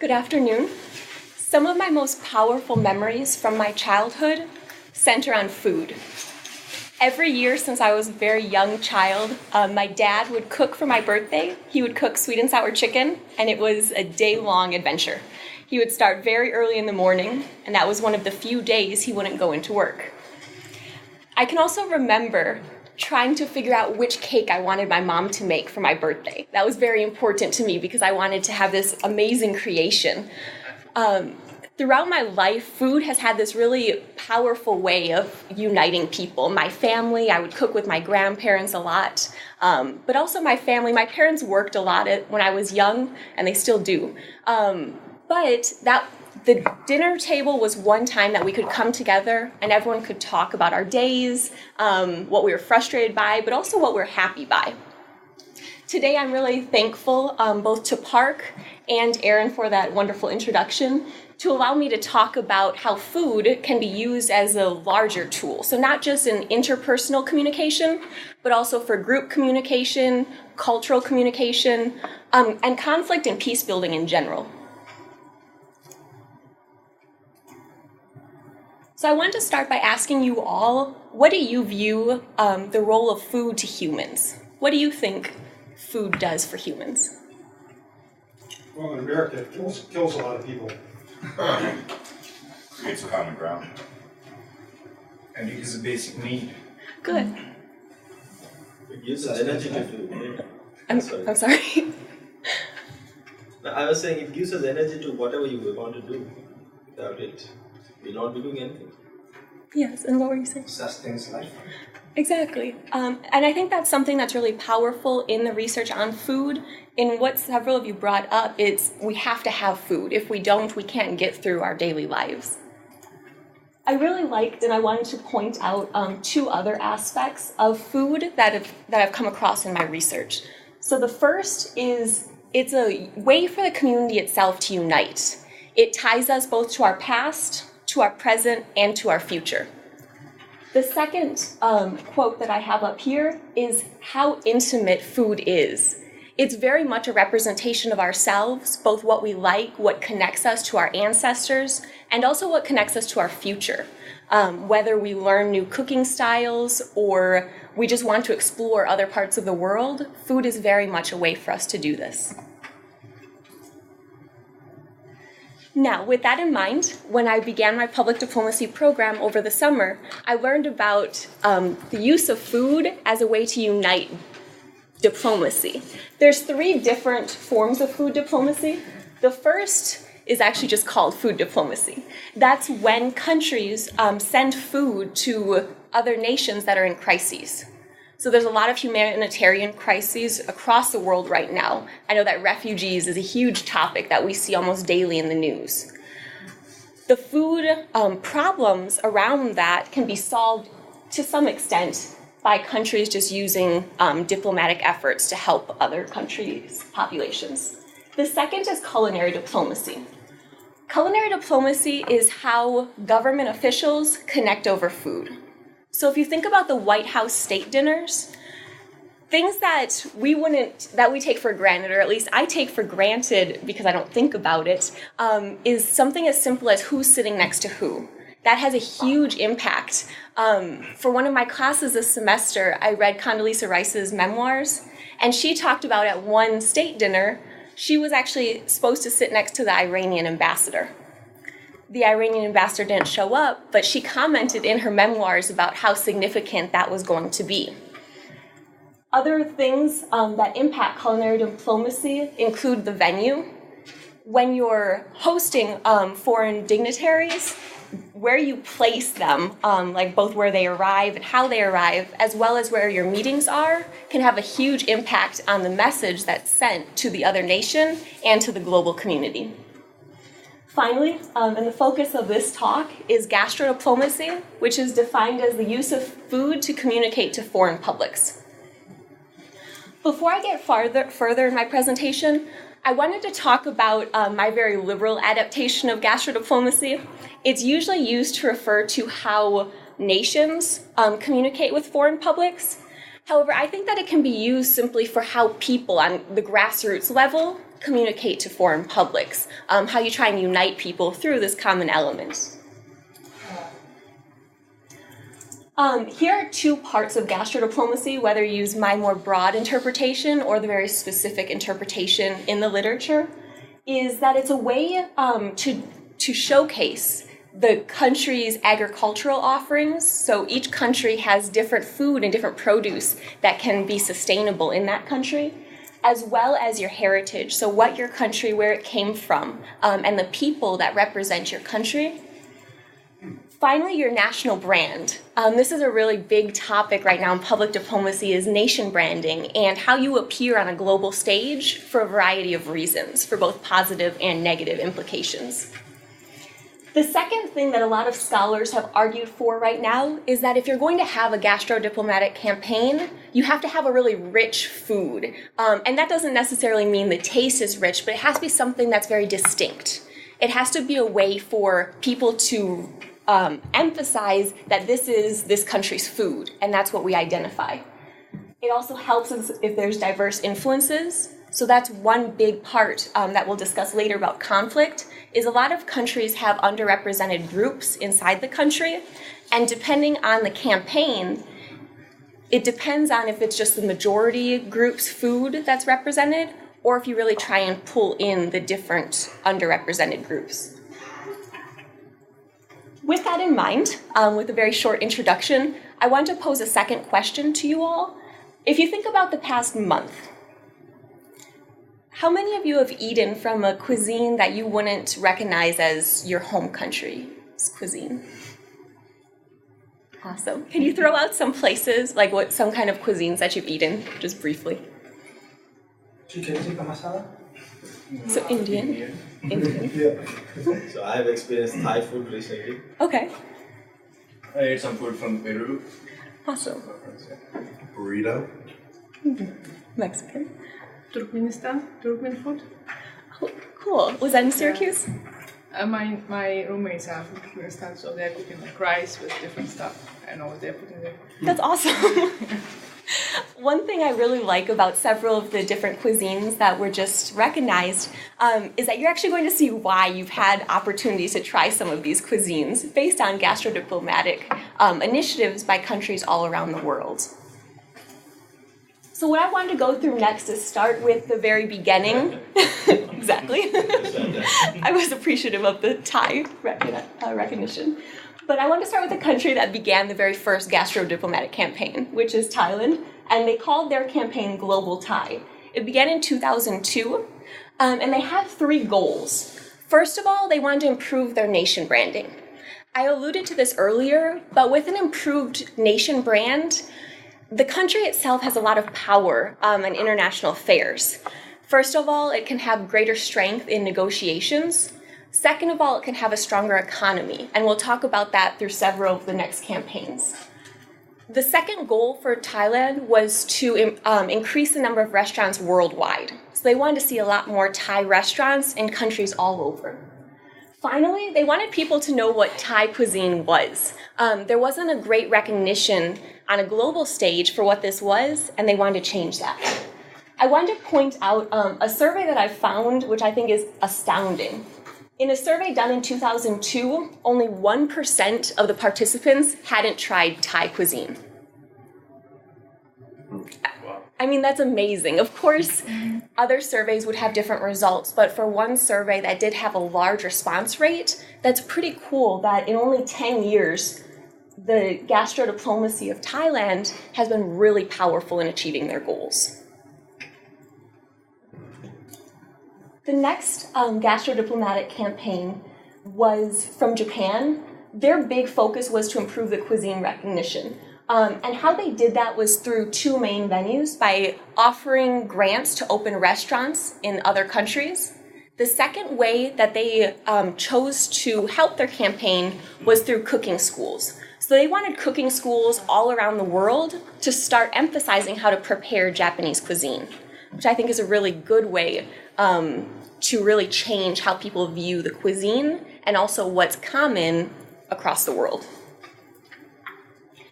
Good afternoon. Some of my most powerful memories from my childhood center on food. Every year since I was a very young child, my dad would cook for my birthday. He would cook sweet and sour chicken, and it was a day-long adventure. He would start very early in the morning, and that was one of the few days he wouldn't go into work. I can also remember trying to figure out which cake I wanted my mom to make for my birthday. That was very important to me because I wanted to have this amazing creation. Throughout my life, food has had this really powerful way of uniting people. My family, I would cook with my grandparents a lot, but also my family. My parents worked a lot when I was young, and they still do. But the dinner table was one time that we could come together and everyone could talk about our days, what we were frustrated by, but also what we're happy by. Today I'm really thankful both to PARCC and Aaron for that wonderful introduction to allow me to talk about how food can be used as a larger tool. So not just in interpersonal communication, but also for group communication, cultural communication, and conflict and peace building in general. So I want to start by asking you all, what do you view the role of food to humans? What do you think food does for humans? Well, in America, it kills a lot of people. Creates common ground. And it is a basic need. Good. It gives us energy to do. I'm sorry. I was saying it gives us energy to whatever you want to do. Without it, we'll not be doing anything. Yes, and what were you saying? Sustains life. Exactly. And I think that's something that's really powerful in the research on food. In what several of you brought up, it's we have to have food. If we don't, we can't get through our daily lives. I really liked, and I wanted to point out two other aspects of food that I've come across in my research. So the first is it's a way for the community itself to unite. It ties us both to our past, to our present, and to our future. The second quote that I have up here is how intimate food is. It's very much a representation of ourselves, both what we like, what connects us to our ancestors, and also what connects us to our future. Whether we learn new cooking styles or we just want to explore other parts of the world, food is very much a way for us to do this. Now, with that in mind, when I began my public diplomacy program over the summer, I learned about the use of food as a way to unite diplomacy. There's 3 different forms of food diplomacy. The first is actually just called food diplomacy. That's when countries send food to other nations that are in crises. So there's a lot of humanitarian crises across the world right now. I know that refugees is a huge topic that we see almost daily in the news. The food problems around that can be solved to some extent by countries just using diplomatic efforts to help other countries' populations. The second is culinary diplomacy. Culinary diplomacy is how government officials connect over food. So if you think about the White House state dinners, things that we take for granted, or at least I take for granted because I don't think about it, is something as simple as who's sitting next to who. That has a huge impact. For one of my classes this semester, I read Condoleezza Rice's memoirs, and she talked about at one state dinner, she was actually supposed to sit next to the Iranian ambassador. The Iranian ambassador didn't show up, but she commented in her memoirs about how significant that was going to be. Other things that impact culinary diplomacy include the venue. When you're hosting foreign dignitaries, where you place them, like both where they arrive and how they arrive, as well as where your meetings are, can have a huge impact on the message that's sent to the other nation and to the global community. Finally, and the focus of this talk is gastrodiplomacy, which is defined as the use of food to communicate to foreign publics. Before I get further in my presentation, I wanted to talk about my very liberal adaptation of gastrodiplomacy. It's usually used to refer to how nations communicate with foreign publics. However, I think that it can be used simply for how people on the grassroots level communicate to foreign publics, how you try and unite people through this common element. Here are two parts of gastrodiplomacy, whether you use my more broad interpretation or the very specific interpretation in the literature, is that it's a way to showcase the country's agricultural offerings. So each country has different food and different produce that can be sustainable in that country, as well as your heritage, so what your country, where it came from, and the people that represent your country. Finally, your national brand. This is a really big topic right now in public diplomacy, is nation branding and how you appear on a global stage for a variety of reasons, for both positive and negative implications. The second thing that a lot of scholars have argued for right now is that if you're going to have a gastrodiplomatic campaign, you have to have a really rich food. And that doesn't necessarily mean the taste is rich, but it has to be something that's very distinct. It has to be a way for people to emphasize that this is this country's food, and that's what we identify. It also helps us if there's diverse influences. So that's one big part that we'll discuss later about conflict, is a lot of countries have underrepresented groups inside the country, and depending on the campaign, it depends on if it's just the majority group's food that's represented, or if you really try and pull in the different underrepresented groups. With that in mind, with a very short introduction, I want to pose a second question to you all. If you think about the past month, how many of you have eaten from a cuisine that you wouldn't recognize as your home country's cuisine? Awesome. Can you throw out some places, like some kind of cuisines that you've eaten, just briefly? Chicken tikka masala? So Indian. Yeah. So I have experienced Thai food recently. Okay. I ate some food from Peru. Awesome. Burrito. Mexican. Turkmen food. Oh, cool. Was that in Syracuse? My roommates are from Turkmenistan, so they're cooking like rice with different stuff. I don't know what they're putting there. That's awesome. One thing I really like about several of the different cuisines that were just recognized is that you're actually going to see why you've had opportunities to try some of these cuisines based on gastrodiplomatic initiatives by countries all around the world. So what I wanted to go through next is start with the very beginning. Exactly. I was appreciative of the Thai recognition. But I want to start with the country that began the very first gastrodiplomatic campaign, which is Thailand, and they called their campaign Global Thai. It began in 2002, and they had three goals. First of all, they wanted to improve their nation branding. I alluded to this earlier, but with an improved nation brand, the country itself has a lot of power in international affairs. First of all, it can have greater strength in negotiations. Second of all, it can have a stronger economy, and we'll talk about that through several of the next campaigns. The second goal for Thailand was to increase the number of restaurants worldwide. So they wanted to see a lot more Thai restaurants in countries all over. Finally, they wanted people to know what Thai cuisine was. There wasn't a great recognition on a global stage for what this was, and they wanted to change that. I wanted to point out a survey that I found, which I think is astounding. In a survey done in 2002, only 1% of the participants hadn't tried Thai cuisine. I mean, that's amazing. Of course, other surveys would have different results, but for one survey that did have a large response rate, that's pretty cool that in only 10 years, the gastrodiplomacy of Thailand has been really powerful in achieving their goals. The next gastrodiplomatic campaign was from Japan. Their big focus was to improve the cuisine recognition. And how they did that was through two main venues, by offering grants to open restaurants in other countries. The second way that they chose to help their campaign was through cooking schools. So they wanted cooking schools all around the world to start emphasizing how to prepare Japanese cuisine, which I think is a really good way to really change how people view the cuisine and also what's common across the world.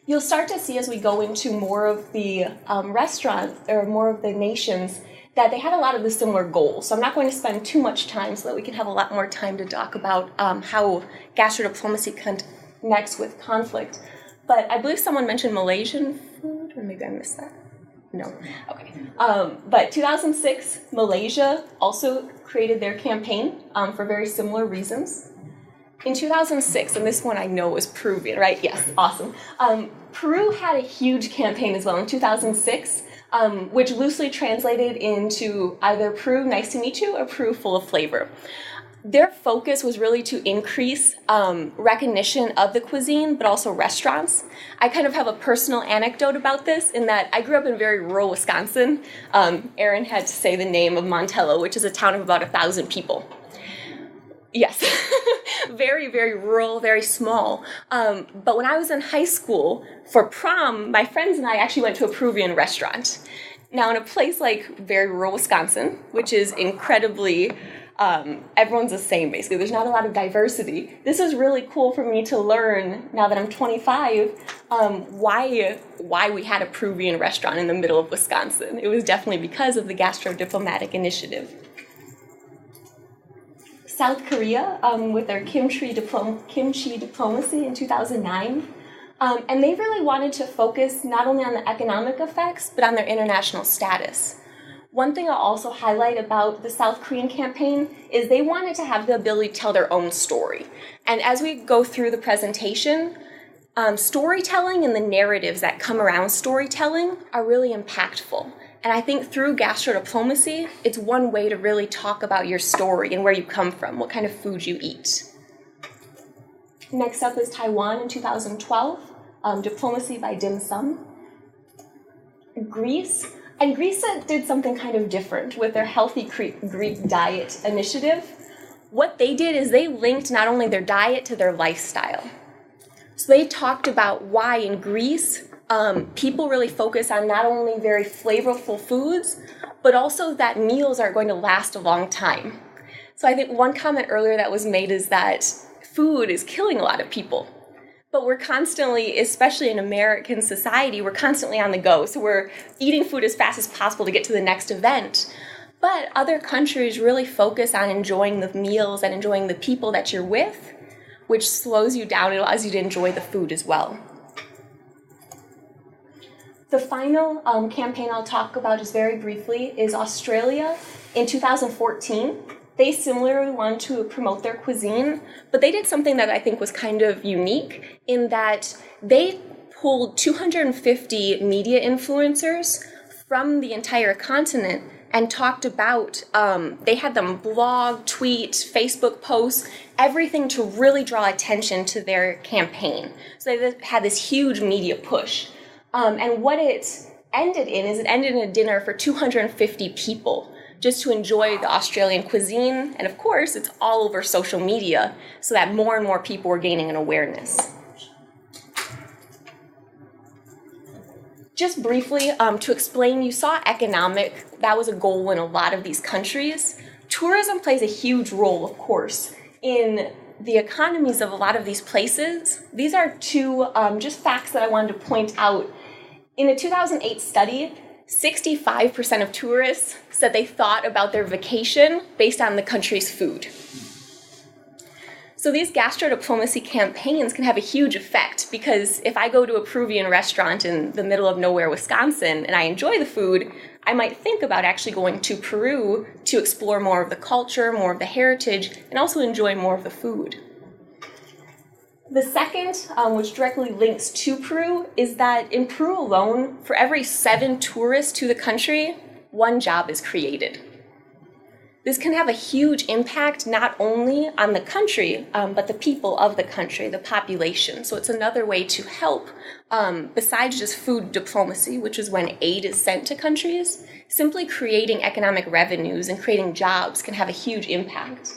You'll start to see as we go into more of the restaurants or more of the nations that they had a lot of the similar goals. So I'm not going to spend too much time so that we can have a lot more time to talk about how gastrodiplomacy connects with conflict. But I believe someone mentioned Malaysian food, or maybe I missed that. No, okay. But 2006, Malaysia also created their campaign for very similar reasons. In 2006, and this one I know was Peruvian, right? Yes, awesome. Peru had a huge campaign as well in 2006, which loosely translated into either Peru, nice to meet you, or Peru, full of flavor. Their focus was really to increase recognition of the cuisine, but also restaurants. I kind of have a personal anecdote about this in that I grew up in very rural Wisconsin. Aaron had to say the name of Montello, which is a town of about 1,000 people. Yes, very, very rural, very small. But when I was in high school, for prom, my friends and I actually went to a Peruvian restaurant. Now, in a place like very rural Wisconsin, which is incredibly, everyone's the same, basically. There's not a lot of diversity. This was really cool for me to learn, now that I'm 25, why we had a Peruvian restaurant in the middle of Wisconsin. It was definitely because of the Gastrodiplomatic initiative. South Korea with their kimchi diplomacy in 2009. And they really wanted to focus not only on the economic effects, but on their international status. One thing I'll also highlight about the South Korean campaign is they wanted to have the ability to tell their own story. And as we go through the presentation, storytelling and the narratives that come around storytelling are really impactful. And I think through gastrodiplomacy, it's one way to really talk about your story and where you come from, what kind of food you eat. Next up is Taiwan in 2012, Diplomacy by Dim Sum. Greece did something kind of different with their Healthy Greek Diet initiative. What they did is they linked not only their diet to their lifestyle. So they talked about why in Greece, people really focus on not only very flavorful foods, but also that meals are going to last a long time. So I think one comment earlier that was made is that food is killing a lot of people. But we're constantly, especially in American society, we're constantly on the go. So we're eating food as fast as possible to get to the next event. But other countries really focus on enjoying the meals and enjoying the people that you're with, which slows you down and allows you to enjoy the food as well. The final campaign I'll talk about just very briefly is Australia in 2014. They similarly wanted to promote their cuisine, but they did something that I think was kind of unique in that they pulled 250 media influencers from the entire continent and talked about, they had them blog, tweet, Facebook posts, everything to really draw attention to their campaign. So they had this huge media push. And what it ended in is it ended in a dinner for 250 people just to enjoy the Australian cuisine. And of course, it's all over social media so that more and more people were gaining an awareness. Just briefly, to explain, you saw economic, that was a goal in a lot of these countries. Tourism plays a huge role, of course, in the economies of a lot of these places. These are two just facts that I wanted to point out. In a 2008 study, 65% of tourists said they thought about their vacation based on the country's food. So these gastrodiplomacy campaigns can have a huge effect because if I go to a Peruvian restaurant in the middle of nowhere, Wisconsin, and I enjoy the food, I might think about actually going to Peru to explore more of the culture, more of the heritage, and also enjoy more of the food. The second, which directly links to Peru, is that in Peru alone, for every 7 tourists to the country, 1 job is created. This can have a huge impact not only on the country, but the people of the country, the population. So it's another way to help, besides just food diplomacy, which is when aid is sent to countries, simply creating economic revenues and creating jobs can have a huge impact.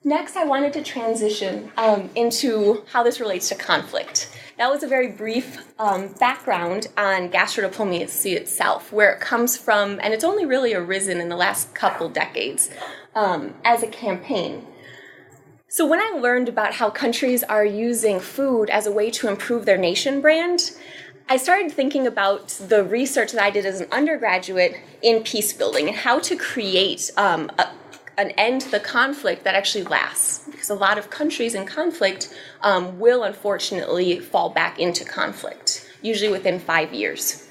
Next, I wanted to transition into how this relates to conflict. That was a very brief background on gastrodiplomacy itself, where it comes from, and it's only really arisen in the last couple decades as a campaign. So when I learned about how countries are using food as a way to improve their nation brand, I started thinking about the research that I did as an undergraduate in peacebuilding and how to create an end to the conflict that actually lasts. Because a lot of countries in conflict will unfortunately fall back into conflict, usually within 5 years.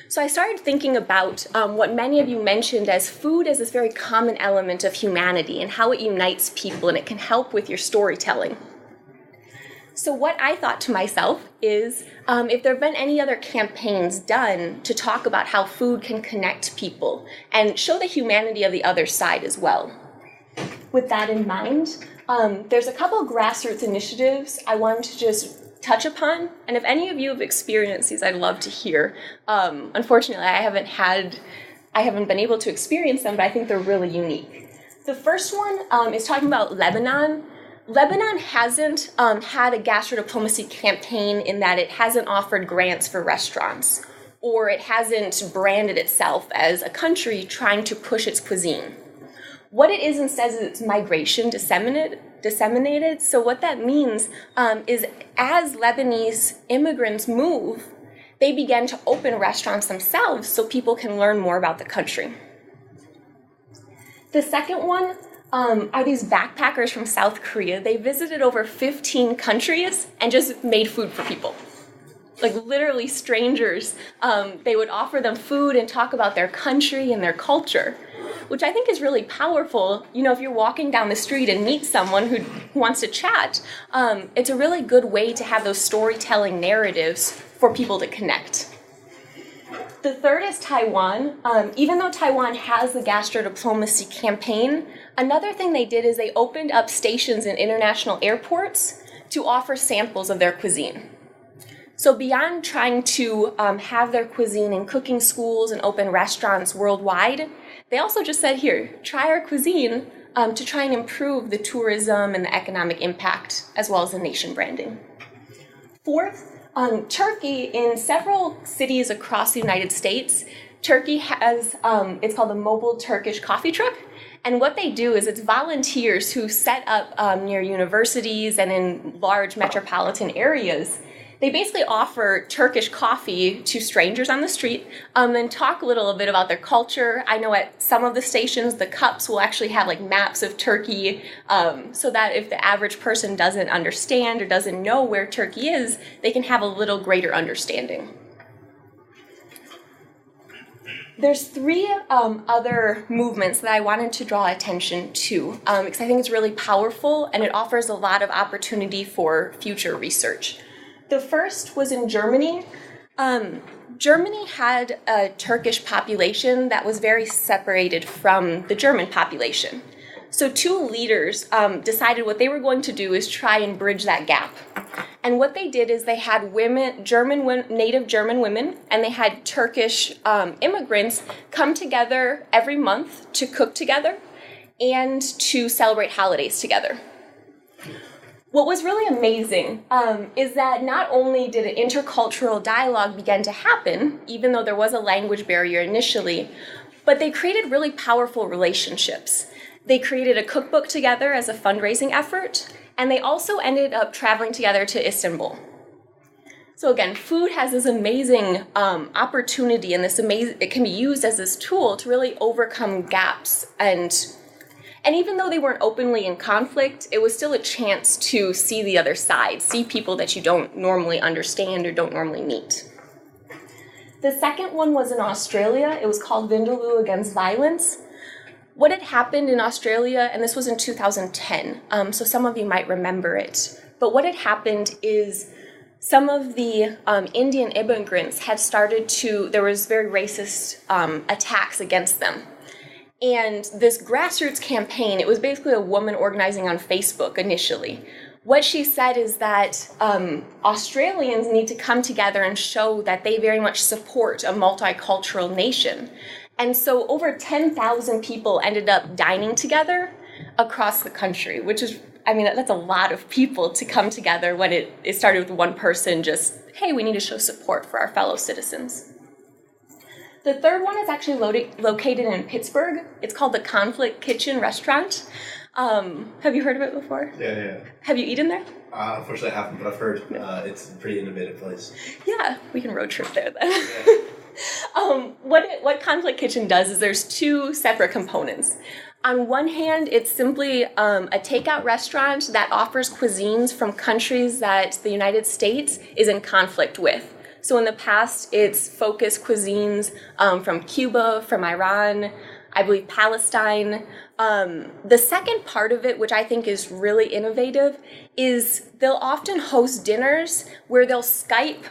So I started thinking about what many of you mentioned as food as this very common element of humanity and how it unites people and it can help with your storytelling. So what I thought to myself is if there have been any other campaigns done to talk about how food can connect people and show the humanity of the other side as well. With that in mind, there's a couple of grassroots initiatives I wanted to just touch upon. And if any of you have experienced these, I'd love to hear. Unfortunately, I haven't been able to experience them, but I think they're really unique. The first one is talking about Lebanon. Lebanon hasn't had a gastrodiplomacy campaign in that it hasn't offered grants for restaurants, or it hasn't branded itself as a country trying to push its cuisine. What it is instead is it's migration disseminated. So what that means is as Lebanese immigrants move, they began to open restaurants themselves so people can learn more about the country. The second one are these backpackers from South Korea. They visited over 15 countries and just made food for people. Like literally strangers. They would offer them food and talk about their country and their culture, which I think is really powerful. You know, if you're walking down the street and meet someone who wants to chat, it's a really good way to have those storytelling narratives for people to connect. The third is Taiwan. Even though Taiwan has the gastrodiplomacy campaign, another thing they did is they opened up stations in international airports to offer samples of their cuisine. So beyond trying to have their cuisine in cooking schools and open restaurants worldwide, they also just said, here, try our cuisine to try and improve the tourism and the economic impact, as well as the nation branding. Fourth, Turkey, in several cities across the United States, Turkey has, it's called the Mobile Turkish Coffee Truck. And what they do is it's volunteers who set up near universities and in large metropolitan areas. They basically offer Turkish coffee to strangers on the street and talk a little bit about their culture. I know at some of the stations, the cups will actually have like maps of Turkey so that if the average person doesn't understand or doesn't know where Turkey is, they can have a little greater understanding. There's three other movements that I wanted to draw attention to because I think it's really powerful and it offers a lot of opportunity for future research. The first was in Germany. Germany had a Turkish population that was very separated from the German population. So two leaders decided what they were going to do is try and bridge that gap. And what they did is they had native German women, and they had Turkish immigrants come together every month to cook together and to celebrate holidays together. What was really amazing is that not only did an intercultural dialogue begin to happen, even though there was a language barrier initially, but they created really powerful relationships. They created a cookbook together as a fundraising effort, and they also ended up traveling together to Istanbul. So again, food has this amazing opportunity, and it can be used as this tool to really overcome gaps. And even though they weren't openly in conflict, it was still a chance to see the other side, see people that you don't normally understand or don't normally meet. The second one was in Australia. It was called Vindaloo Against Violence. What had happened in Australia, and this was in 2010, so some of you might remember it, but what had happened is some of the Indian immigrants had there was very racist attacks against them. And this grassroots campaign, it was basically a woman organizing on Facebook initially. What she said is that Australians need to come together and show that they very much support a multicultural nation. And so over 10,000 people ended up dining together across the country, which is, that's a lot of people to come together when it started with one person just, hey, we need to show support for our fellow citizens. The third one is actually located in Pittsburgh. It's called the Conflict Kitchen Restaurant. Have you heard of it before? Yeah. Have you eaten there? Unfortunately, I haven't, but I've heard it's a pretty innovative place. Yeah, we can road trip there then. Yeah. What Conflict Kitchen does is there's two separate components. On one hand, it's simply a takeout restaurant that offers cuisines from countries that the United States is in conflict with. So in the past, it's focused cuisines from Cuba, from Iran, I believe Palestine. The second part of it, which I think is really innovative, is they'll often host dinners where they'll Skype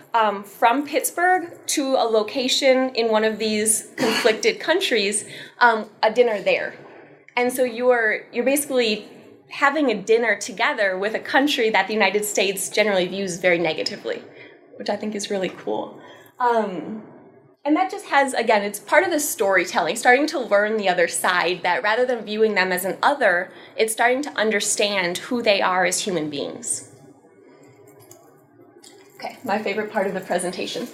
from Pittsburgh to a location in one of these conflicted countries, a dinner there. And so you're basically having a dinner together with a country that the United States generally views very negatively, which I think is really cool. And that just has, again, it's part of the storytelling, starting to learn the other side, that rather than viewing them as an other, it's starting to understand who they are as human beings. Okay, my favorite part of the presentation.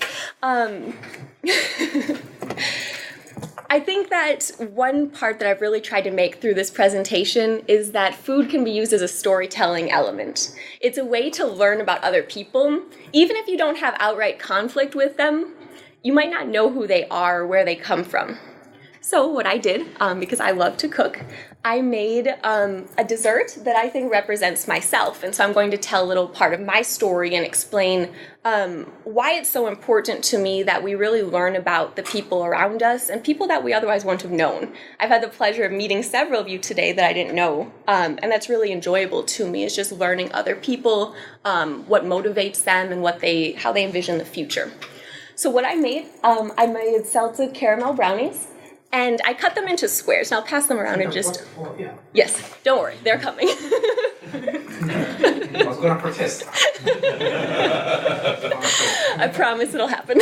I think that one part that I've really tried to make through this presentation is that food can be used as a storytelling element. It's a way to learn about other people. Even if you don't have outright conflict with them, you might not know who they are or where they come from. So what I did, because I love to cook, I made a dessert that I think represents myself. And so I'm going to tell a little part of my story and explain why it's so important to me that we really learn about the people around us and people that we otherwise wouldn't have known. I've had the pleasure of meeting several of you today that I didn't know, and that's really enjoyable to me, is just learning other people, what motivates them, and how they envision the future. So what I made salted caramel brownies, and I cut them into squares, and I'll pass them around and just... Yes, don't worry, they're coming. I was going to protest. I promise it'll happen.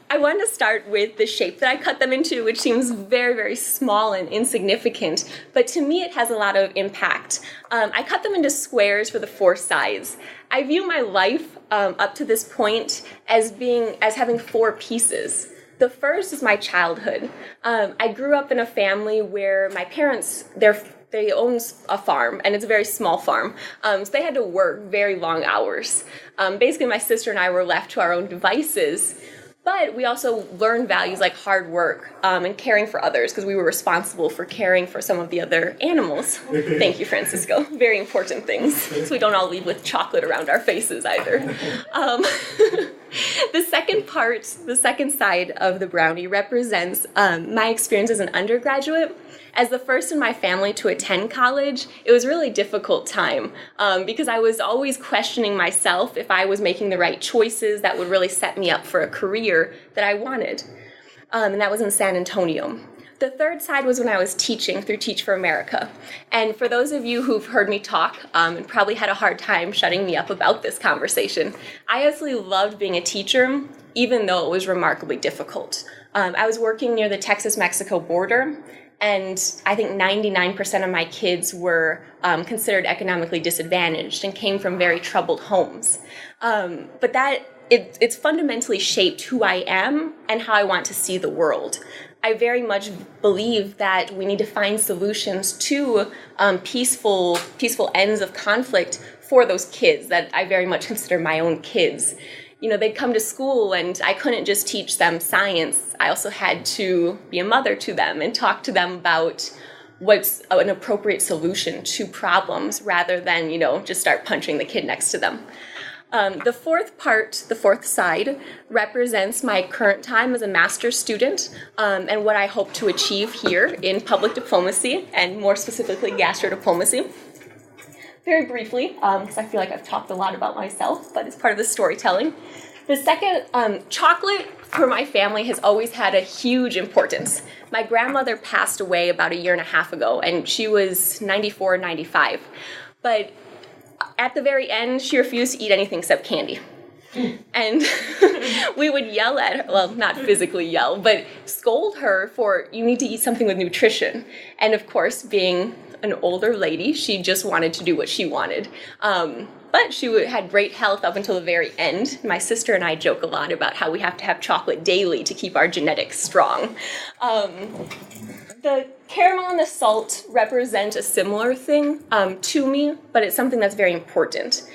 I wanted to start with the shape that I cut them into, which seems very, very small and insignificant, but to me it has a lot of impact. I cut them into squares for the 4 sides. I view my life up to this point as having 4 pieces. The first is my childhood. I grew up in a family where my parents, they own a farm, and it's a very small farm. So they had to work very long hours. Basically, my sister and I were left to our own devices. But we also learned values like hard work and caring for others, because we were responsible for caring for some of the other animals. Thank you, Francisco. Very important things. So we don't all leave with chocolate around our faces either. The second side of the brownie represents my experience as an undergraduate. As the first in my family to attend college, it was a really difficult time because I was always questioning myself if I was making the right choices that would really set me up for a career that I wanted. And that was in San Antonio. The third side was when I was teaching through Teach for America. And for those of you who've heard me talk and probably had a hard time shutting me up about this conversation, I absolutely loved being a teacher, even though it was remarkably difficult. I was working near the Texas-Mexico border, and I think 99% of my kids were considered economically disadvantaged and came from very troubled homes. But it's fundamentally shaped who I am and how I want to see the world. I very much believe that we need to find solutions to peaceful ends of conflict for those kids that I very much consider my own kids. You know, they'd come to school and I couldn't just teach them science. I also had to be a mother to them and talk to them about what's an appropriate solution to problems rather than, just start punching the kid next to them. The fourth side, represents my current time as a master's student and what I hope to achieve here in public diplomacy and more specifically gastrodiplomacy. Very briefly, because I feel like I've talked a lot about myself, but it's part of the storytelling. The second, chocolate for my family has always had a huge importance. My grandmother passed away about 1.5 years ago, and she was 94, 95. But at the very end, she refused to eat anything except candy. And we would yell at her, well, not physically yell, but scold her for, you need to eat something with nutrition. And of course, being an older lady, she just wanted to do what she wanted. But she had great health up until the very end. My sister and I joke a lot about how we have to have chocolate daily to keep our genetics strong. The caramel and the salt represent a similar thing to me, but it's something that's very important.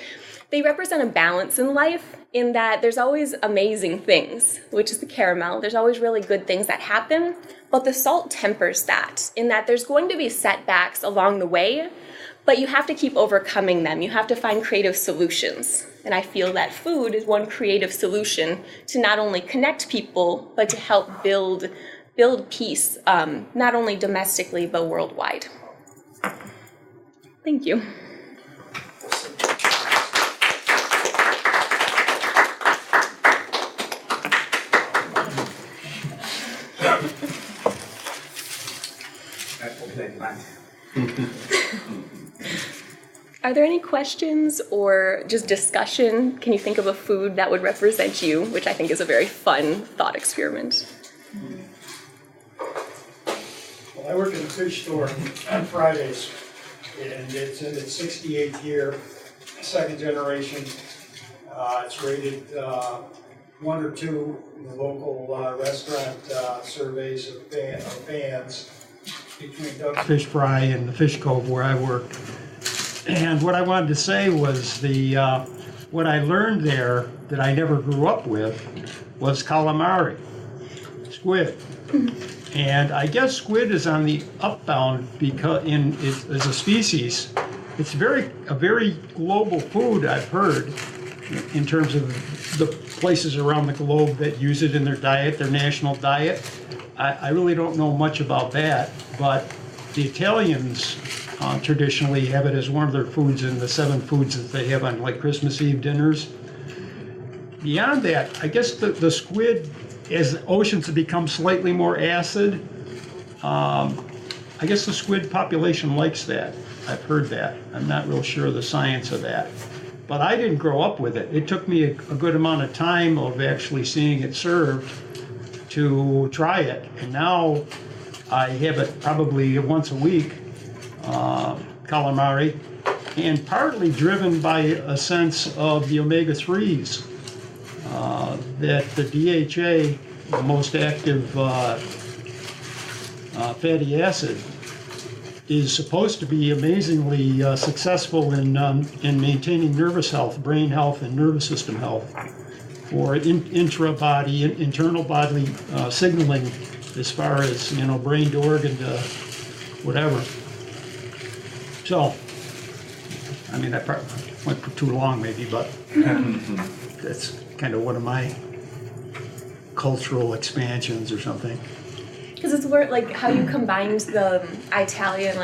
They represent a balance in life in that there's always amazing things, which is the caramel. There's always really good things that happen, but the salt tempers that in that there's going to be setbacks along the way, but you have to keep overcoming them. You have to find creative solutions. And I feel that food is one creative solution to not only connect people, but to help build peace, not only domestically, but worldwide. Thank you. Are there any questions or just discussion? Can you think of a food that would represent you, which I think is a very fun thought experiment? Well, I work in a fish store on Fridays, and it's in its 68th year, second generation. It's rated 1 or 2 in the local restaurant surveys of fans between Doug's Fish Fry and the Fish Cove where I worked. And what I wanted to say was what I learned there that I never grew up with was calamari, squid. And I guess squid is on the upbound because as a species, it's a very global food, I've heard, in terms of the places around the globe that use it in their diet, their national diet. I really don't know much about that, but the Italians traditionally have it as one of their foods in the 7 foods that they have on like Christmas Eve dinners. Beyond that, I guess the squid, as the oceans have become slightly more acid, I guess the squid population likes that. I've heard that. I'm not real sure of the science of that. But I didn't grow up with it. It took me a good amount of time of actually seeing it served to try it. And now I have it probably once a week, calamari, and partly driven by a sense of the omega-3s, that the DHA, the most active fatty acid, is supposed to be amazingly successful in maintaining nervous health, brain health, and nervous system health, for intra-body, internal bodily signaling, as far as brain to organ to whatever. So, I mean, I probably went for too long, maybe, but that's kind of one of my cultural expansions or something. Because it's where, like, how you combined the Italian,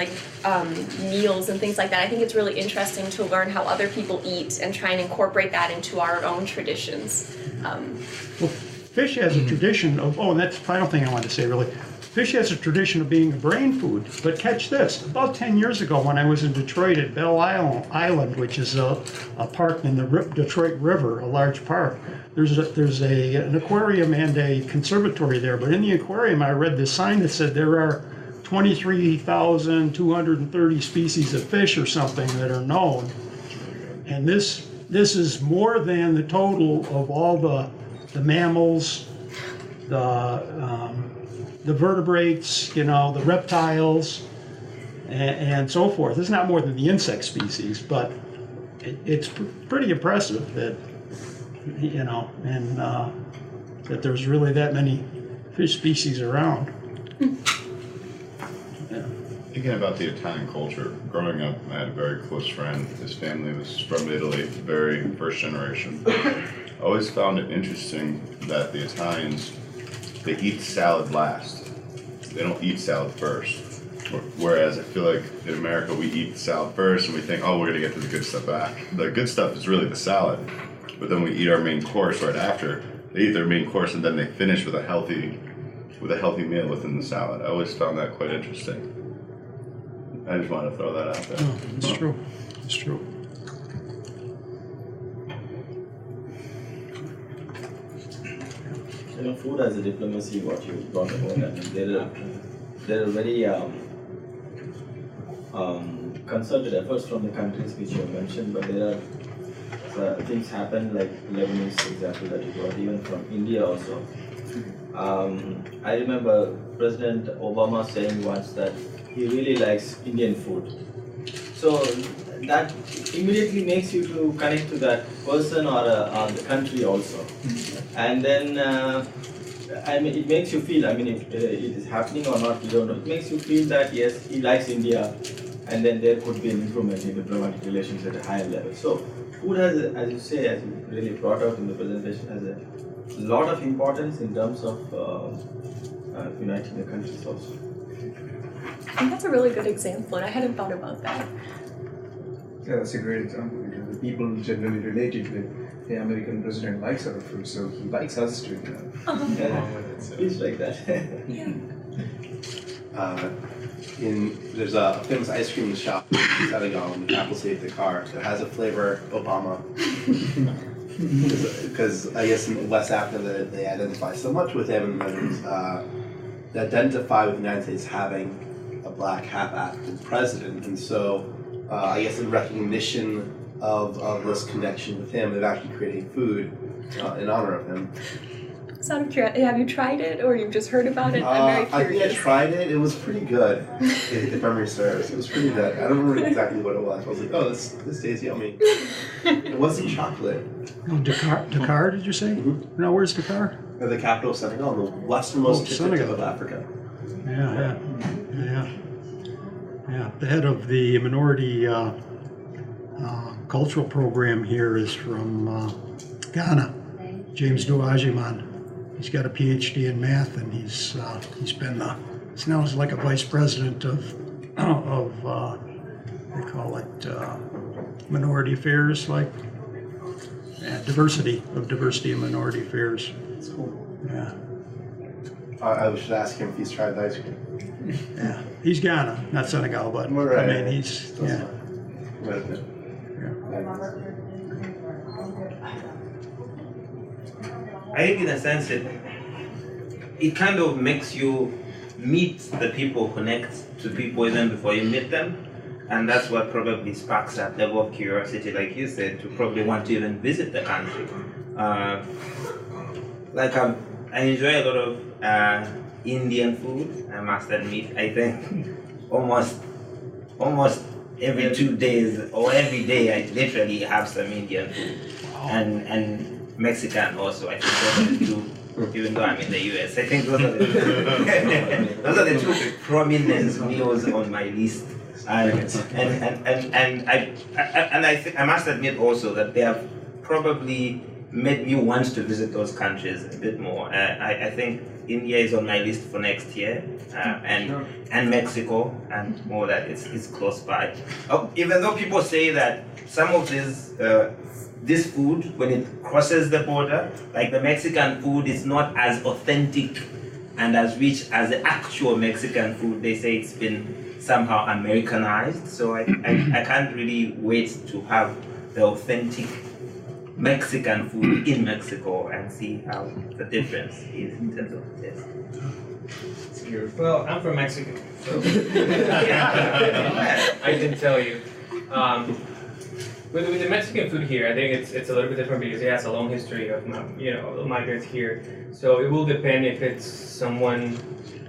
meals and things like that. I think it's really interesting to learn how other people eat and try and incorporate that into our own traditions. Well, fish has a tradition of, and that's the final thing I wanted to say, really. Fish has a tradition of being a brain food, but catch this. About 10 years ago when I was in Detroit at Belle Island, which is a park in the Detroit River, a large park, there's an aquarium and a conservatory there, but in the aquarium I read this sign that said there are 23,230 species of fish or something that are known, and this is more than the total of all the mammals, the vertebrates, the reptiles, and so forth. It's not more than the insect species, but it's pretty impressive that, that there's really that many fish species around. Yeah. Thinking about the Italian culture, growing up, I had a very close friend. His family was from Italy, very first generation. I always found it interesting that the Italians, they eat salad last. They don't eat salad first. Whereas I feel like in America, we eat salad first and we think, we're going to get to the good stuff back. The good stuff is really the salad. But then we eat our main course right after. They eat their main course and then they finish with a healthy meal within the salad. I always found that quite interesting. I just wanted to throw that out there. It's true. It's true. Food as a diplomacy, what you brought about, I mean, there are very concerted efforts from the countries which you have mentioned, but there are things happen like Lebanese, for example, that you brought, even from India also. I remember President Obama saying once that he really likes Indian food. So that immediately makes you to connect to that person or the country also. And then, it makes you feel, if it is happening or not, we don't know. It makes you feel that yes, he likes India, and then there could be an improvement in diplomatic relations at a higher level. So food has, as you say, as you really brought out in the presentation, has a lot of importance in terms of uniting the countries also. And that's a really good example, and I hadn't thought about that. Yeah, that's a great example because the people generally related with the American president likes our food, so he likes us too. Feels like that. There's a famous ice cream shop in Senegal in the capital city of Dakar that has a flavor Obama. Because I guess in West Africa they identify so much with him and they identify with the United States having a black half African president, and so I guess in recognition of this connection with him, they've actually created food in honor of him. So out of curiosity, have you tried it or you've just heard about it? I'm very curious. I think I tried it. It was pretty good, if memory serves. It was pretty good. I don't remember exactly what it was. I was like, oh, this tastes yummy. It wasn't chocolate. Oh, Dakar, did you say? Mm-hmm. No, where's Dakar? The capital of Senegal, the westernmost tip of Africa. Yeah. The head of the minority cultural program here is from Ghana, James Douajiman. He's got a PhD in math, and he's now like a vice president of they call it minority affairs, like diversity and minority affairs. That's cool. Yeah. I should ask him if he's tried the ice cream. Yeah, he's Ghana, not Senegal, but Right. I mean he's yeah. I think in a sense it kind of makes you meet the people, connect to people even before you meet them, and that's what probably sparks that level of curiosity, like you said, to probably want to even visit the country. I enjoy a lot of Indian food, I must admit. I think almost every 2 days or every day I literally have some Indian food. And Mexican also, I think those are the two, even though I'm in the US. I think those are the two prominent meals on my list. And I must admit also that they have probably made me want to visit those countries a bit more. I think India is on my list for next year, and Mexico, and more that it's close by. Even though people say that some of this food, when it crosses the border, like the Mexican food, is not as authentic and as rich as the actual Mexican food. They say it's been somehow Americanized. So I can't really wait to have the authentic Mexican food in Mexico and see how the difference is in terms of taste. Well, I'm from Mexico, so I can tell you. With the Mexican food here, I think it's a little bit different because it has a long history of migrants here. So it will depend if it's someone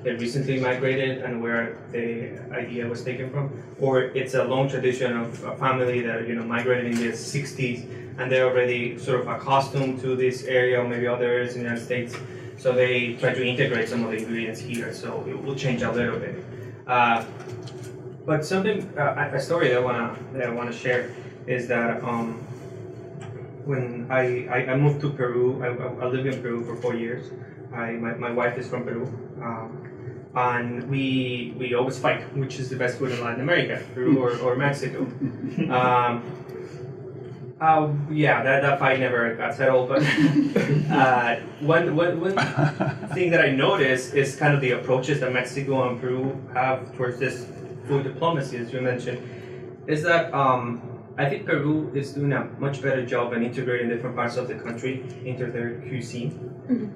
that recently migrated and where the idea was taken from, or it's a long tradition of a family that migrated in the 60s and they're already sort of accustomed to this area or maybe other areas in the United States. So they try to integrate some of the ingredients here. So it will change a little bit. But something, a story that I wanna share is that when I moved to Peru, I lived in Peru for 4 years. My wife is from Peru, and we always fight which is the best food in Latin America, Peru or Mexico. That fight never got settled. But one thing that I noticed is kind of the approaches that Mexico and Peru have towards this food diplomacy, as you mentioned, is that I think Peru is doing a much better job in integrating different parts of the country into their cuisine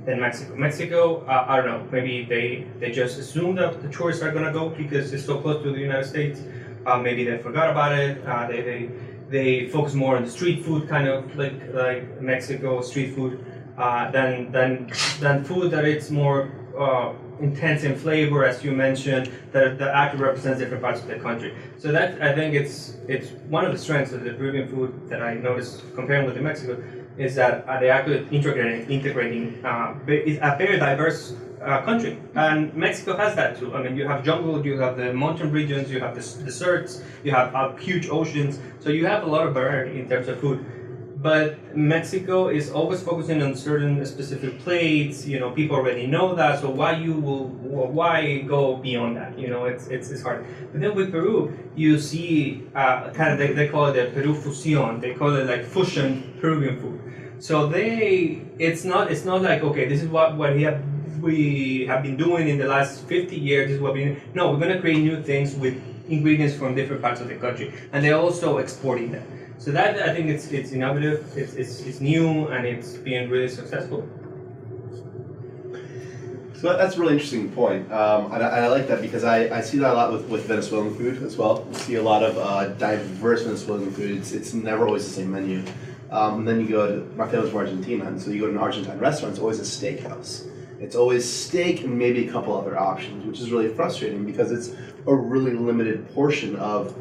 than Mexico. Mexico, I don't know, maybe they just assume that the tourists are going to go because it's so close to the United States. Maybe they forgot about it. They focus more on the street food, kind of like Mexico street food. than food that it's more intense in flavor, as you mentioned, that actually represents different parts of the country. So that, I think it's one of the strengths of the Peruvian food that I noticed comparing with New Mexico, is that they actually integrating is a very diverse country, and Mexico has that too. I mean, you have jungle, you have the mountain regions, you have the deserts, you have huge oceans, so you have a lot of variety in terms of food. But Mexico is always focusing on certain specific plates. You know, people already know that. So why go beyond that? You know, it's hard. But then with Peru, you see kind of they call it the Peru fusion. They call it like fusion Peruvian food. So it's not like, okay, this is what we have been doing in the last 50 years. This is what we're going to create new things with ingredients from different parts of the country, and they're also exporting them. So that, I think it's innovative, it's new, and it's being really successful. So that's a really interesting point, and I like that because I see that a lot with Venezuelan food as well. You see a lot of diverse Venezuelan food. It's never always the same menu. And then you go to, my family's from Argentina, and so you go to an Argentine restaurant, it's always a steakhouse. It's always steak and maybe a couple other options, which is really frustrating because it's a really limited portion of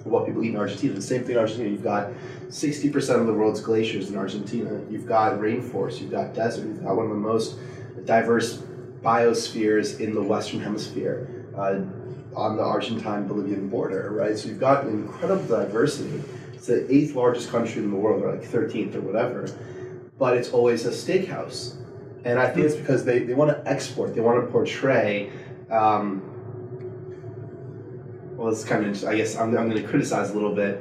what people eat in Argentina. The same thing in Argentina. You've got 60% of the world's glaciers in Argentina. You've got rainforest. You've got desert. You've got one of the most diverse biospheres in the Western Hemisphere on the Argentine-Bolivian border, right? So you've got incredible diversity. It's the 8th largest country in the world, or like 13th or whatever, but it's always a steakhouse. And I think it's because they want to export. They want to portray. Well, it's kind of, I guess I'm going to criticize a little bit.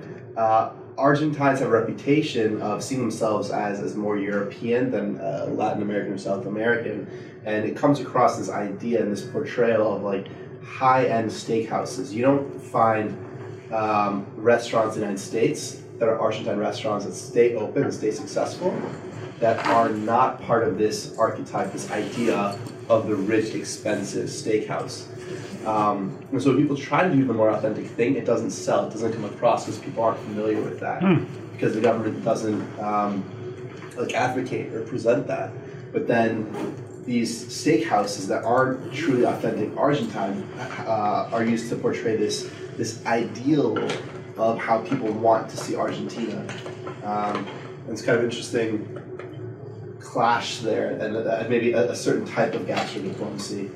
Argentines have a reputation of seeing themselves as more European than Latin American or South American, and it comes across this idea and this portrayal of like high-end steakhouses. You don't find restaurants in the United States that are Argentine restaurants that stay open and stay successful, that are not part of this archetype, this idea of the rich, expensive steakhouse. And so when people try to do the more authentic thing, it doesn't sell, it doesn't come across because people aren't familiar with that, because the government doesn't like advocate or present that. But then these steakhouses that aren't truly authentic Argentine are used to portray this ideal of how people want to see Argentina. And it's kind of interesting clash there, and maybe a certain type of gastrodiplomacy.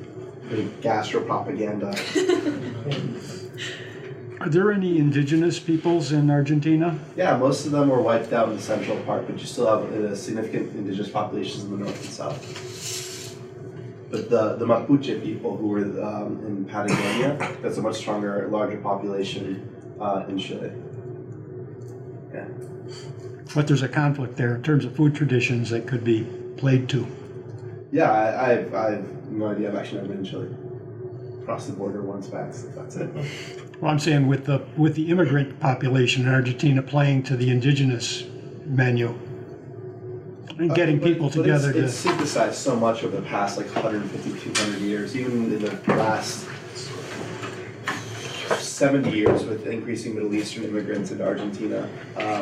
Gastro-propaganda. Are there any indigenous peoples in Argentina? Yeah, most of them were wiped out in the central part, but you still have significant indigenous populations in the north and south. But the Mapuche people who were in Patagonia, that's a much stronger, larger population in Chile. Yeah. But there's a conflict there in terms of food traditions that could be played to. Yeah, I've no idea. I've actually never been in Chile. Crossed the border once back, so that's it. Well, I'm saying with the immigrant population in Argentina playing to the indigenous menu and getting people together it's synthesized so much over the past like 150, 200 years, even in the last 70 years with increasing Middle Eastern immigrants into Argentina.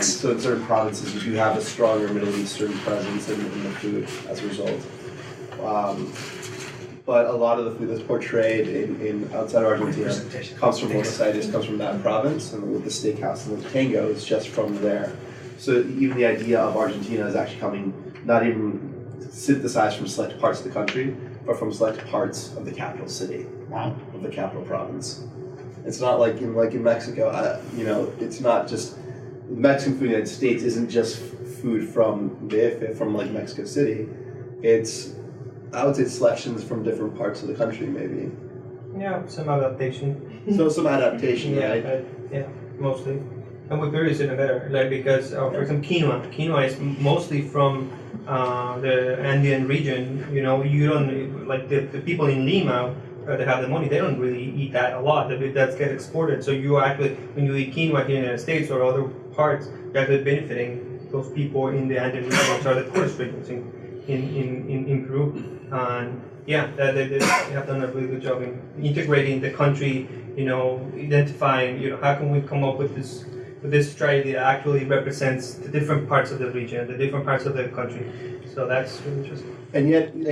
So in certain provinces, you do have a stronger Middle Eastern presence in the food as a result. But a lot of the food that's portrayed in outside Argentina comes from Buenos Aires, comes from that province, and with the steakhouse and the tango, it's just from there. So even the idea of Argentina is actually coming, not even synthesized from select parts of the country, but from select parts of the capital city, of the capital province. It's not like in Mexico, it's not just, Mexican food in the United States isn't just food from DF, from like Mexico City. It's, I would say, selections from different parts of the country, maybe. Yeah, some adaptation. So some adaptation, right? Yeah, mostly. And with Peru is even better, like because, for example, quinoa. Quinoa is mostly from the Andean region. You know, you don't, like the people in Lima that have the money, they don't really eat that a lot. That's get exported. So you actually, when you eat quinoa here in the United States or other parts, you're actually benefiting those people in the Andean region, which are the poorest regions in Peru. And yeah, they have done a really good job in integrating the country, identifying, how can we come up with this, this strategy actually represents the different parts of the region, the different parts of the country. So that's really interesting. And yet, an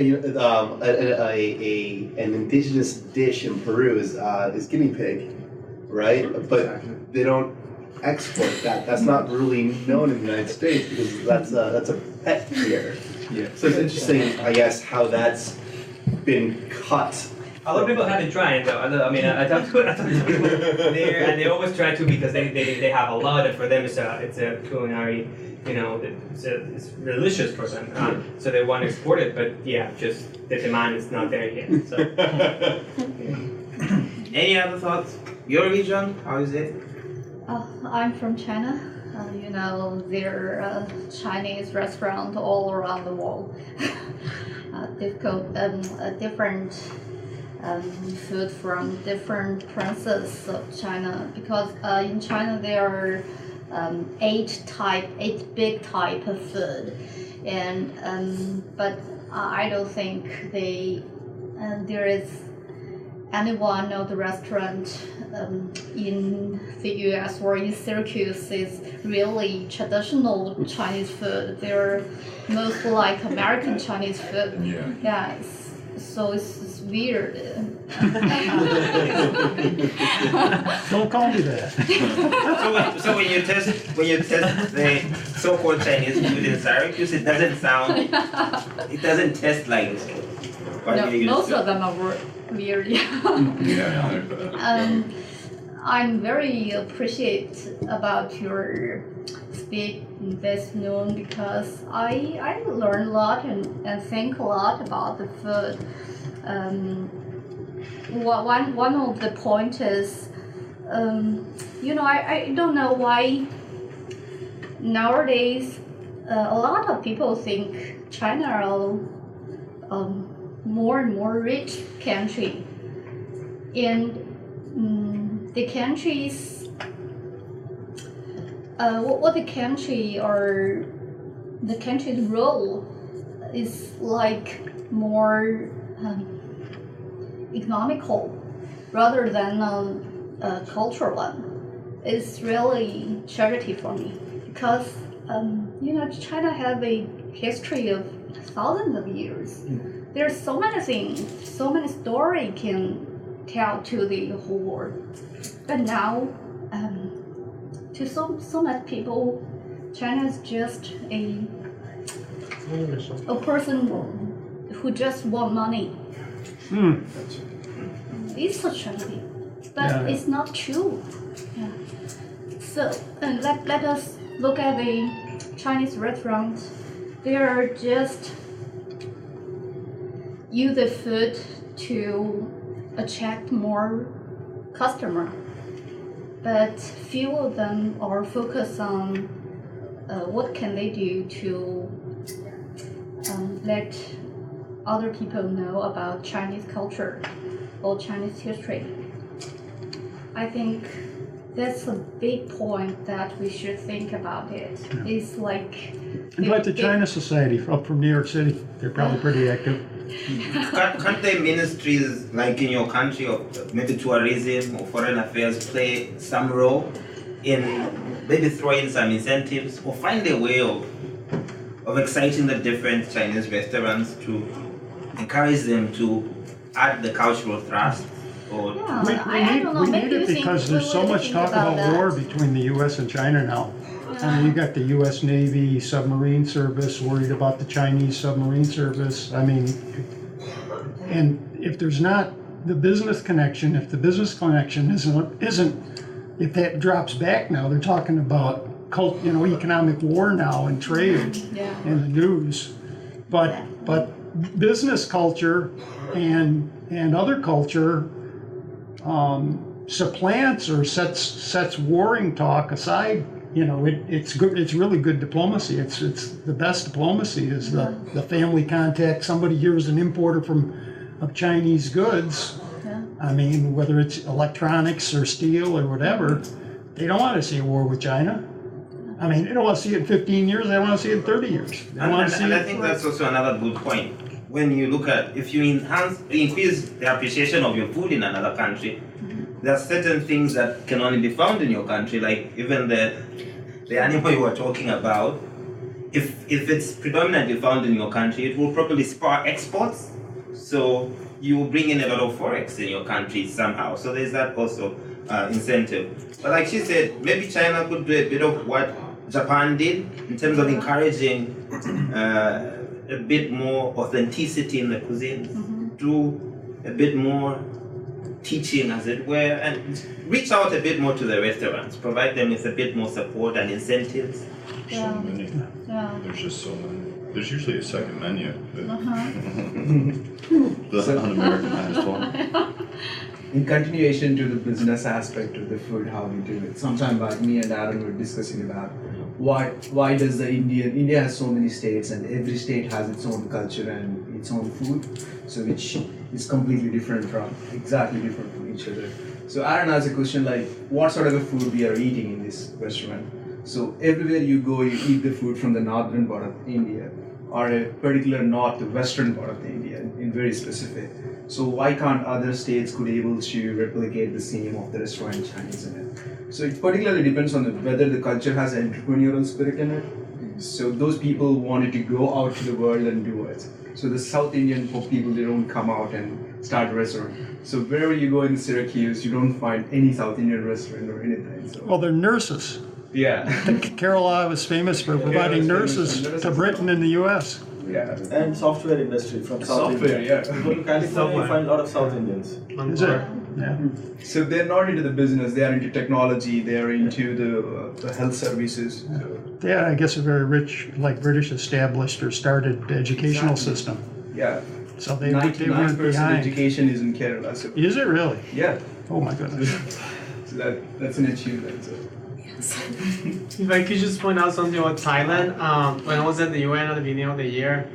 indigenous dish in Peru is guinea pig, right? But they don't export that. That's not really known in the United States because that's a pet here. Yeah. So it's interesting, I guess, how that's been cut. A lot of people haven't tried though. I mean, I talked to people there, and they always try to because they have a lot, and for them it's a culinary, it's delicious for them. So they want to export it, but yeah, just the demand is not there yet. So. Any other thoughts? Your region, how is it? I'm from China. There are Chinese restaurants all around the world. Different food from different provinces of China, because in China there are eight big type of food, and but I don't think there is any one of the restaurant in the US or in Syracuse is really traditional Chinese food. They're most like American Chinese food. Yeah. So it's weird. Don't call me that. So when you test the so-called Chinese food in Syracuse, it doesn't taste like what No, you used most to. of them are weird. I'm very appreciate about your speak this noon because I learned a lot and think a lot about the food. One of the point is, I don't know why nowadays a lot of people think China are more and more rich country, and the countries what the country or the country's role is like more economical rather than a cultural one. It's really charity for me because China has a history of thousands of years. There's so many things, so many stories can tell to the whole world. But now, to so much people, China is just a person who just want money. It's a charity, but it's not true. Yeah. So let us look at the Chinese restaurants. They are just use the food to attract more customer, but few of them are focused on what can they do to let other people know about Chinese culture or Chinese history. I think that's a big point that we should think about it. It's like Invite the China Society up from New York City. They're probably pretty active. Can't the ministries, like in your country, of maybe tourism or foreign affairs, play some role in maybe throwing some incentives or find a way of exciting the different Chinese restaurants to encourage them to add the cultural thrust? Or We need it because there's so much talk about war between the U.S. and China now. I mean, you got the U.S. Navy submarine service worried about the Chinese submarine service. I mean, and if there's not the business connection, if the business connection isn't, if that drops back now, they're talking about economic war now and trade in the news. But business culture and other culture supplants or sets warring talk aside. It's good. It's really good diplomacy. It's the best diplomacy is the family contact. Somebody here is an importer of Chinese goods. I mean, whether it's electronics or steel or whatever, they don't want to see a war with China. I mean, they don't want to see it in 15 years. They want to see it in 30 years. And I think that's also another good point. When you look at, if you increase the appreciation of your food in another country, there are certain things that can only be found in your country, like even the animal you were talking about. If it's predominantly found in your country, it will probably spur exports. So you will bring in a lot of forex in your country somehow. So there's that also incentive. But like she said, maybe China could do a bit of what Japan did in terms of encouraging a bit more authenticity in the cuisine, do a bit more teaching, as it were, and reach out a bit more to the restaurants, provide them with a bit more support and incentives. So many. Yeah. There's just so many. There's usually a second menu. The un-Americanized one. In continuation to the business aspect of the food, how we do it. Sometime back, me and Aaron were discussing about why does India has so many states, and every state has its own culture and its own food, so which is completely different from each other. So Aaron has a question like, what sort of a food we are eating in this restaurant? So everywhere you go, you eat the food from the northern part of India, or a particular western part of India, in very specific. So why can't other states could able to replicate the same of the restaurant Chinese in it? So it particularly depends on whether the culture has an entrepreneurial spirit in it. So those people wanted to go out to the world and do it. So the South Indian people, they don't come out and start a restaurant. So wherever you go in Syracuse, you don't find any South Indian restaurant or anything. So. Well, they're nurses. Yeah. Kerala was famous for providing nurses to Britain and the U.S. Yeah. And software industry from South India. Go to California, you find a lot of South Indians. Is it? Yeah. So they're not into the business, they are into technology, they are into the health services. Yeah, I guess a very rich, like British established or started educational system. Yeah. So they weren't 99% behind. education is in Kerala. So. Is it really? Yeah. Oh my goodness. So that's an achievement. So. If I could just point out something about Thailand, when I was at the UN at the beginning of the year,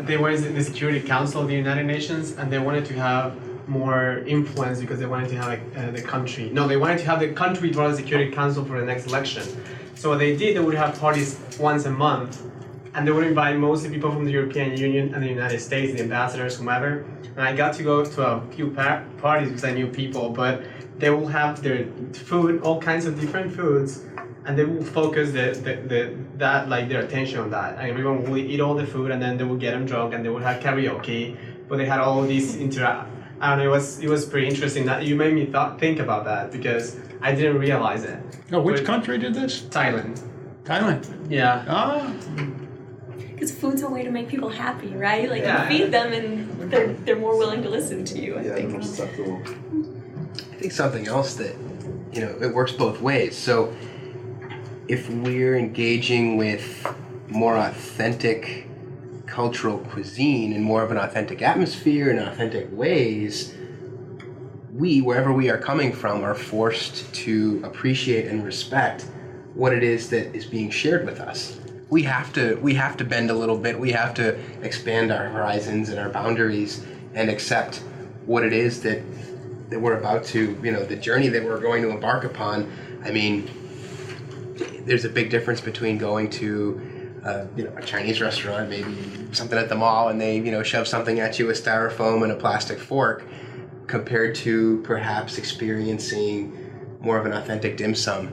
they were in the Security Council of the United Nations, and they wanted to have more influence because they wanted to have the country. No, they wanted to have the country run the Security Council for the next election. So what they did, they would have parties once a month, and they would invite mostly people from the European Union and the United States, the ambassadors, whomever. And I got to go to a few parties because I knew people, but they will have their food, all kinds of different foods, and they will focus their attention on that. And everyone will eat all the food, and then they will get them drunk, and they would have karaoke. But they had all these I don't know, it was pretty interesting. That you made me think about that because I didn't realize it. Oh, which country did this? Thailand. Thailand. Yeah. Ah. Because food's a way to make people happy, right? Like Yeah. you feed them, and they're more willing to listen to you. I think. Acceptable. I think something else that, it works both ways. So if we're engaging with more authentic cultural cuisine and more of an authentic atmosphere and authentic ways, we, wherever we are coming from, are forced to appreciate and respect what it is that is being shared with us. We have to bend a little bit. We have to expand our horizons and our boundaries and accept what it is that we're about to, the journey that we're going to embark upon. I mean, there's a big difference between going to a Chinese restaurant, maybe something at the mall, and they, shove something at you with styrofoam and a plastic fork, compared to perhaps experiencing more of an authentic dim sum,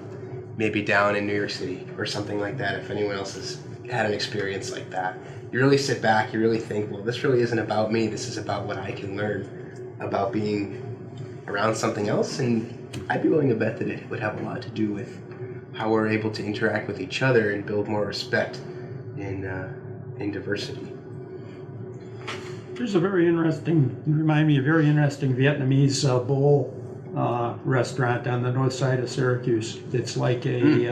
maybe down in New York City or something like that. If anyone else has had an experience like that, you really sit back, you really think, well, this really isn't about me. This is about what I can learn about being around something else, and I'd be willing to bet that it would have a lot to do with how we're able to interact with each other and build more respect in diversity. There's a very interesting Vietnamese bowl restaurant on the north side of Syracuse. It's like a New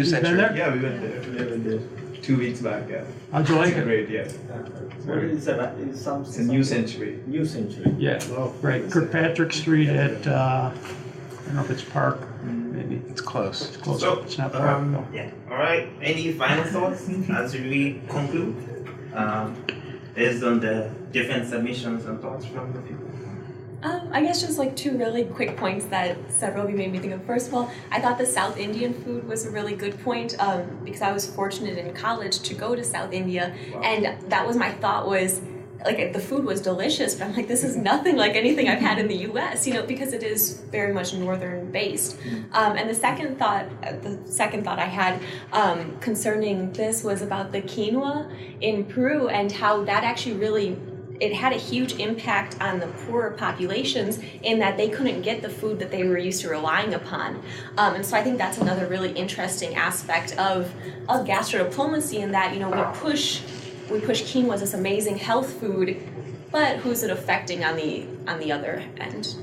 Century. Been there? Yeah, we went there 2 weeks back. Yeah. How'd you like it? Great, yeah. It's a New Century. New Century. Yeah, right. Kirkpatrick Street at I don't know if it's Park. Maybe it's close. It's close. So, it's not Park. No. Yeah. All right. Any final thoughts as we conclude, based on the different submissions and thoughts from the people? I guess just like two really quick points that several of you made me think of. First of all, I thought the South Indian food was a really good point because I was fortunate in college to go to South India, and that was my thought was like the food was delicious, but I'm like, this is nothing like anything I've had in the U.S. Because it is very much northern based. And the second thought I had concerning this was about the quinoa in Peru and how that actually really. It had a huge impact on the poorer populations in that they couldn't get the food that they were used to relying upon. And so I think that's another really interesting aspect of gastrodiplomacy in that, we push quinoa as this amazing health food, but who's it affecting on the other end?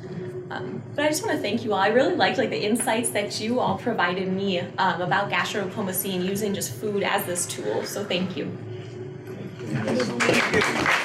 But I just want to thank you all. I really liked the insights that you all provided me about gastrodiplomacy and using just food as this tool. So thank you. Thank you.